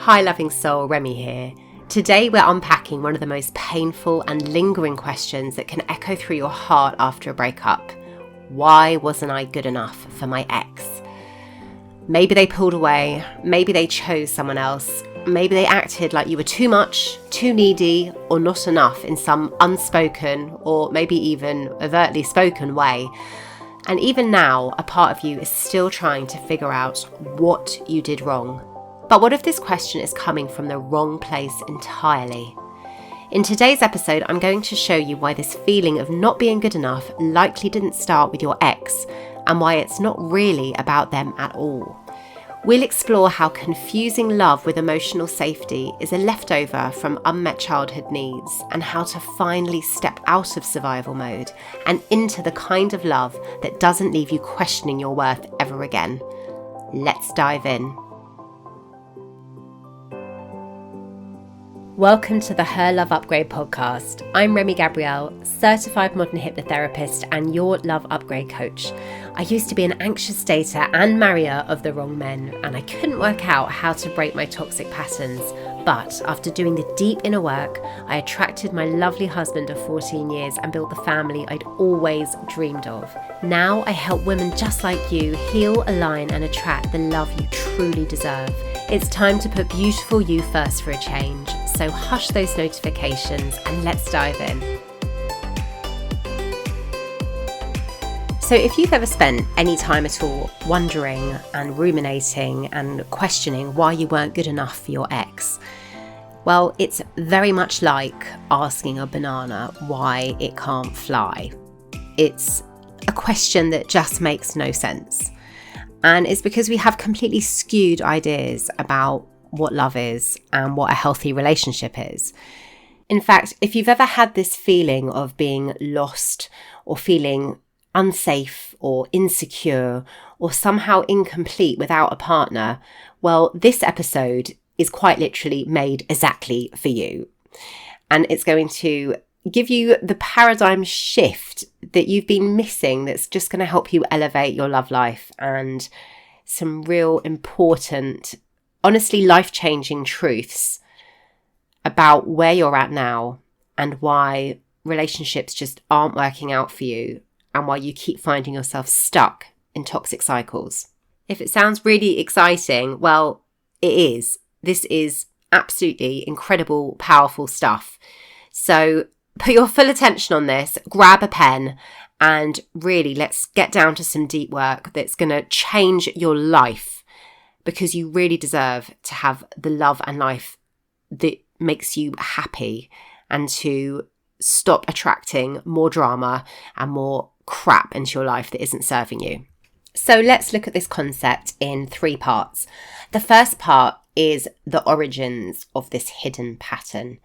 Hi loving soul, Remy here. Today we're unpacking one of the most painful and lingering questions that can echo through your heart after a breakup. Why wasn't I good enough for my ex? Maybe they pulled away, maybe they chose someone else, maybe they acted like you were too much, too needy, or not enough in some unspoken or maybe even overtly spoken way. And even now, a part of you is still trying to figure out what you did wrong. But what if this question is coming from the wrong place entirely? In today's episode, I'm going to show you why this feeling of not being good enough likely didn't start with your ex, and why it's not really about them at all. We'll explore how confusing love with emotional safety is a leftover from unmet childhood needs, and how to finally step out of survival mode and into the kind of love that doesn't leave you questioning your worth ever again. Let's dive in. Welcome to the Her Love Upgrade podcast. I'm Remy Gabrielle, certified modern hypnotherapist and your love upgrade coach. I used to be an anxious dater and marrier of the wrong men, and I couldn't work out how to break my toxic patterns. But after doing the deep inner work, I attracted my lovely husband of 14 years and built the family I'd always dreamed of. Now I help women just like you heal, align and attract the love you truly deserve. It's time to put beautiful you first for a change. So hush those notifications and let's dive in. So if you've ever spent any time at all wondering and ruminating and questioning why you weren't good enough for your ex, well, it's very much like asking a banana why it can't fly. It's a question that just makes no sense. And it's because we have completely skewed ideas about what love is and what a healthy relationship is. In fact, if you've ever had this feeling of being lost or feeling unsafe or insecure or somehow incomplete without a partner, well, this episode is quite literally made exactly for you. And it's going to give you the paradigm shift that you've been missing, that's just going to help you elevate your love life, and some real important, honestly life-changing truths about where you're at now and why relationships just aren't working out for you, and why you keep finding yourself stuck in toxic cycles. If it sounds really exciting, well, it is. This is absolutely incredible, powerful stuff. So put your full attention on this, grab a pen, and really let's get down to some deep work that's going to change your life, because you really deserve to have the love and life that makes you happy, and to stop attracting more drama and more crap into your life that isn't serving you. So let's look at this concept in 3 parts. The first part is the origins of this hidden pattern.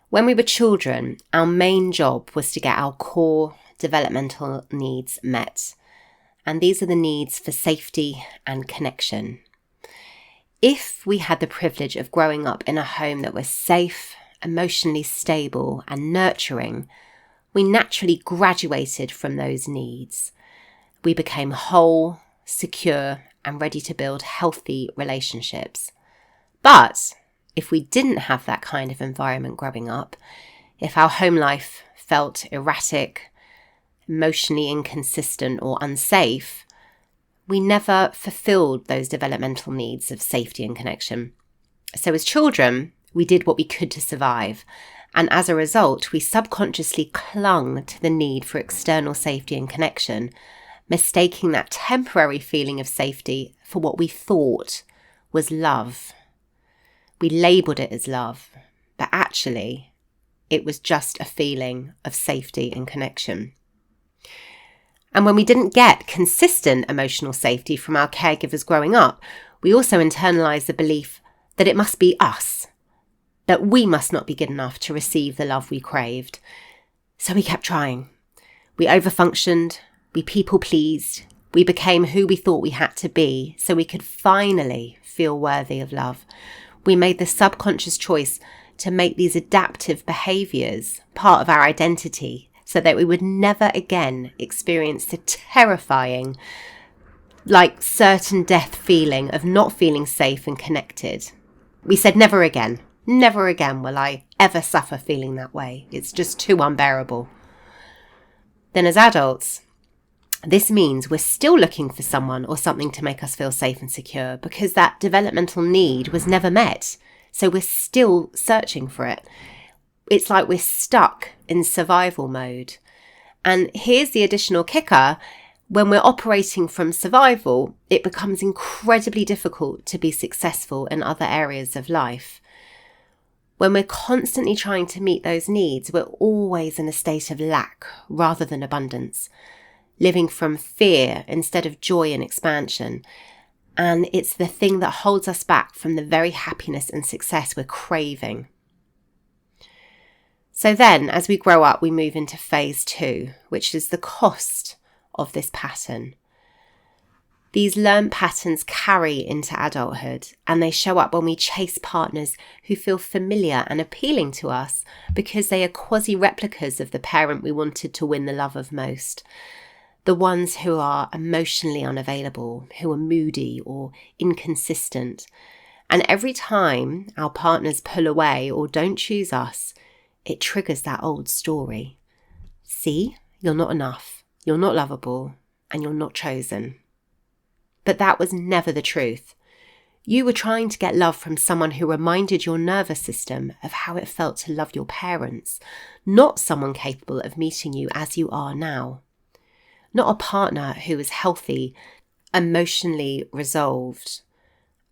When we were children, our main job was to get our core developmental needs met. And these are the needs for safety and connection. If we had the privilege of growing up in a home that was safe, emotionally stable and nurturing, we naturally graduated from those needs. We became whole, secure and ready to build healthy relationships. But if we didn't have that kind of environment growing up, if our home life felt erratic, emotionally inconsistent or unsafe, we never fulfilled those developmental needs of safety and connection. So as children, we did what we could to survive. And as a result, we subconsciously clung to the need for external safety and connection, mistaking that temporary feeling of safety for what we thought was love. We labelled it as love, but actually, it was just a feeling of safety and connection. And when we didn't get consistent emotional safety from our caregivers growing up, we also internalized the belief that it must be us, that we must not be good enough to receive the love we craved. So we kept trying. We overfunctioned, we people-pleased, we became who we thought we had to be so we could finally feel worthy of love. We made the subconscious choice to make these adaptive behaviours part of our identity, so that we would never again experience the terrifying, like certain death feeling of not feeling safe and connected. We said, never again. Never again will I ever suffer feeling that way. It's just too unbearable. Then as adults, this means we're still looking for someone or something to make us feel safe and secure because that developmental need was never met. So we're still searching for it. It's like we're stuck in survival mode. And here's the additional kicker. When we're operating from survival, it becomes incredibly difficult to be successful in other areas of life. When we're constantly trying to meet those needs, we're always in a state of lack rather than abundance, living from fear instead of joy and expansion. And it's the thing that holds us back from the very happiness and success we're craving. So then, as we grow up, we move into phase 2, which is the cost of this pattern. These learned patterns carry into adulthood, and they show up when we chase partners who feel familiar and appealing to us because they are quasi-replicas of the parent we wanted to win the love of most. The ones who are emotionally unavailable, who are moody or inconsistent. And every time our partners pull away or don't choose us, it triggers that old story. See, you're not enough, you're not lovable, and you're not chosen. But that was never the truth. You were trying to get love from someone who reminded your nervous system of how it felt to love your parents, not someone capable of meeting you as you are now. Not a partner who is healthy, emotionally resolved,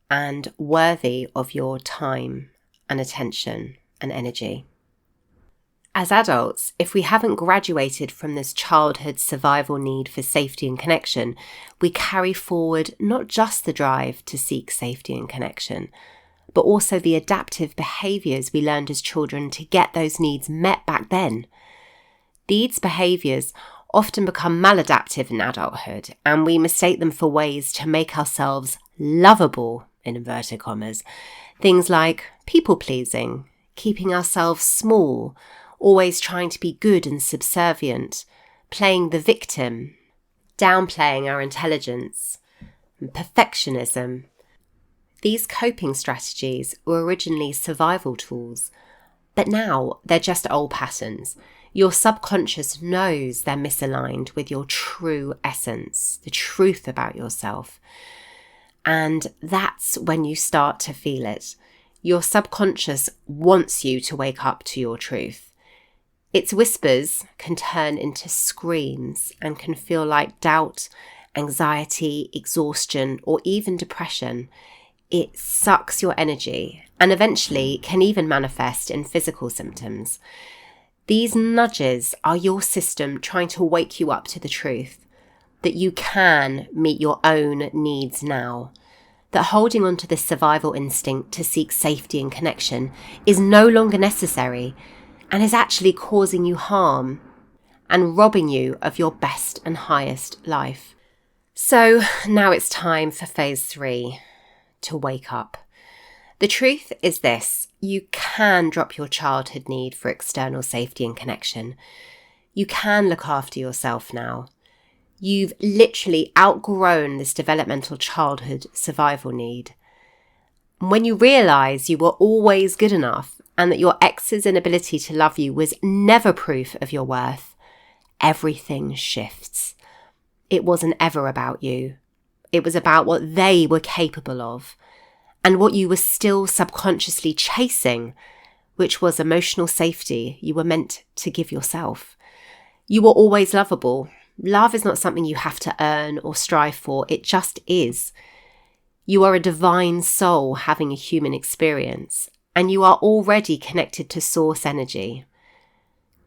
and worthy of your time and attention and energy. As adults, if we haven't graduated from this childhood survival need for safety and connection, we carry forward not just the drive to seek safety and connection, but also the adaptive behaviours we learned as children to get those needs met back then. These behaviours often become maladaptive in adulthood, and we mistake them for ways to make ourselves lovable, in inverted commas. Things like people-pleasing, keeping ourselves small, always trying to be good and subservient, playing the victim, downplaying our intelligence, and perfectionism. These coping strategies were originally survival tools, but now they're just old patterns. Your subconscious knows they're misaligned with your true essence, the truth about yourself. And that's when you start to feel it. Your subconscious wants you to wake up to your truth. Its whispers can turn into screams and can feel like doubt, anxiety, exhaustion, or even depression. It sucks your energy and eventually can even manifest in physical symptoms. These nudges are your system trying to wake you up to the truth that you can meet your own needs now, that holding on to this survival instinct to seek safety and connection is no longer necessary and is actually causing you harm and robbing you of your best and highest life. So now it's time for phase 3, to wake up. The truth is this: you can drop your childhood need for external safety and connection. You can look after yourself now. You've literally outgrown this developmental childhood survival need. And when you realise you were always good enough and that your ex's inability to love you was never proof of your worth, everything shifts. It wasn't ever about you. It was about what they were capable of and what you were still subconsciously chasing, which was emotional safety you were meant to give yourself. You were always lovable. Love is not something you have to earn or strive for. It just is. You are a divine soul having a human experience, and you are already connected to source energy,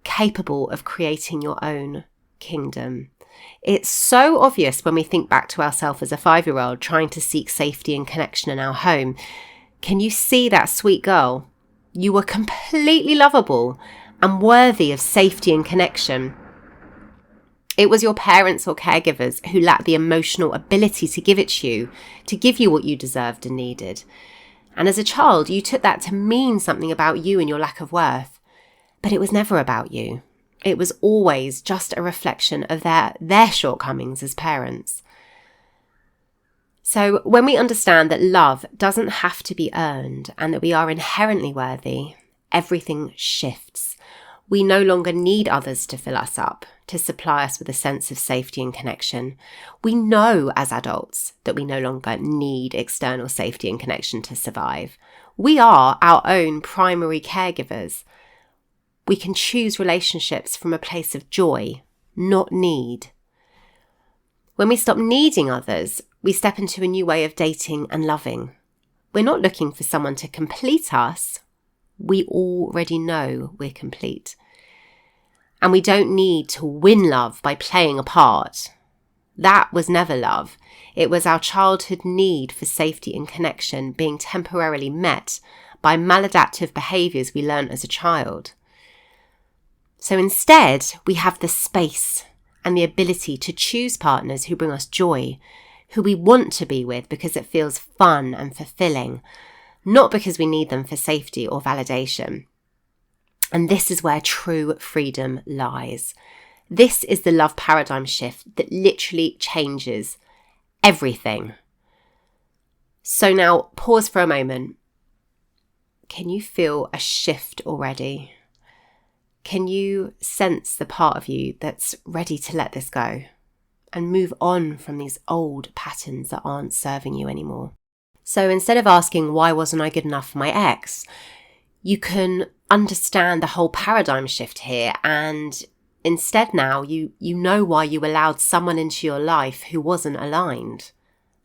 capable of creating your own kingdom. It's so obvious when we think back to ourselves as a 5-year-old trying to seek safety and connection in our home. Can you see that sweet girl? You were completely lovable and worthy of safety and connection. It was your parents or caregivers who lacked the emotional ability to give it to you, to give you what you deserved and needed. And as a child, you took that to mean something about you and your lack of worth. But it was never about you. It was always just a reflection of their shortcomings as parents. So when we understand that love doesn't have to be earned and that we are inherently worthy, everything shifts. We no longer need others to fill us up, to supply us with a sense of safety and connection. We know as adults that we no longer need external safety and connection to survive. We are our own primary caregivers. We can choose relationships from a place of joy, not need. When we stop needing others, we step into a new way of dating and loving. We're not looking for someone to complete us. We already know we're complete. And we don't need to win love by playing a part. That was never love. It was our childhood need for safety and connection being temporarily met by maladaptive behaviours we learnt as a child. So instead, we have the space and the ability to choose partners who bring us joy, who we want to be with because it feels fun and fulfilling, not because we need them for safety or validation. And this is where true freedom lies. This is the love paradigm shift that literally changes everything. So now pause for a moment. Can you feel a shift already? Can you sense the part of you that's ready to let this go and move on from these old patterns that aren't serving you anymore? So instead of asking, why wasn't I good enough for my ex? You can understand the whole paradigm shift here, and instead now you know why you allowed someone into your life who wasn't aligned,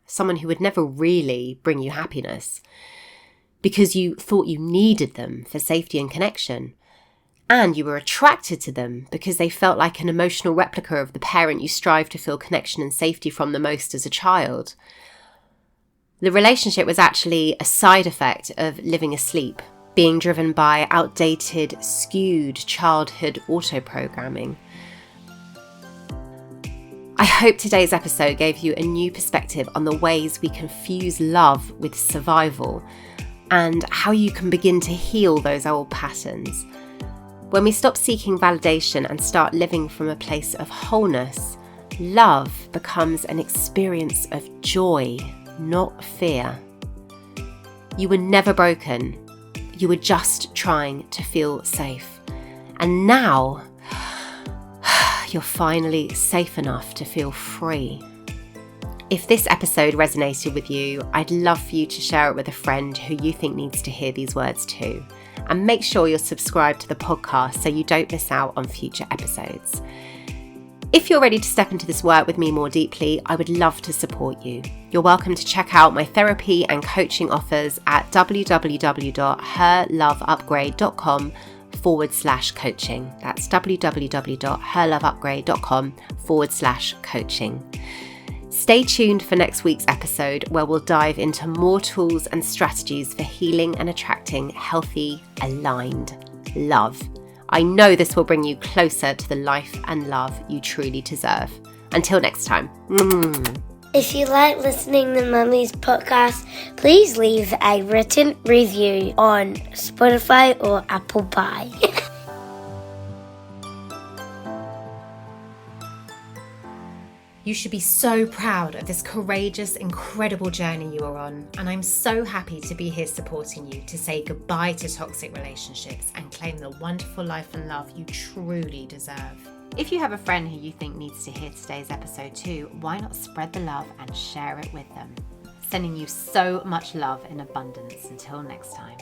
someone who would never really bring you happiness, because you thought you needed them for safety and connection. And you were attracted to them because they felt like an emotional replica of the parent you strive to feel connection and safety from the most as a child. The relationship was actually a side effect of living asleep, being driven by outdated, skewed childhood auto-programming. I hope today's episode gave you a new perspective on the ways we confuse love with survival and how you can begin to heal those old patterns. When we stop seeking validation and start living from a place of wholeness, love becomes an experience of joy, not fear. You were never broken. You were just trying to feel safe. And now, you're finally safe enough to feel free. If this episode resonated with you, I'd love for you to share it with a friend who you think needs to hear these words too. And make sure you're subscribed to the podcast so you don't miss out on future episodes. If you're ready to step into this work with me more deeply, I would love to support you. You're welcome to check out my therapy and coaching offers at www.herloveupgrade.com/coaching. That's www.herloveupgrade.com/coaching. Stay tuned for next week's episode where we'll dive into more tools and strategies for healing and attracting healthy, aligned love. I know this will bring you closer to the life and love you truly deserve. Until next time. If you like listening to Mummy's podcast, please leave a written review on Spotify or Apple Pie. You should be so proud of this courageous, incredible journey you are on, and I'm so happy to be here supporting you to say goodbye to toxic relationships and claim the wonderful life and love you truly deserve. If you have a friend who you think needs to hear today's episode too, why not spread the love and share it with them? Sending you so much love in abundance. Until next time.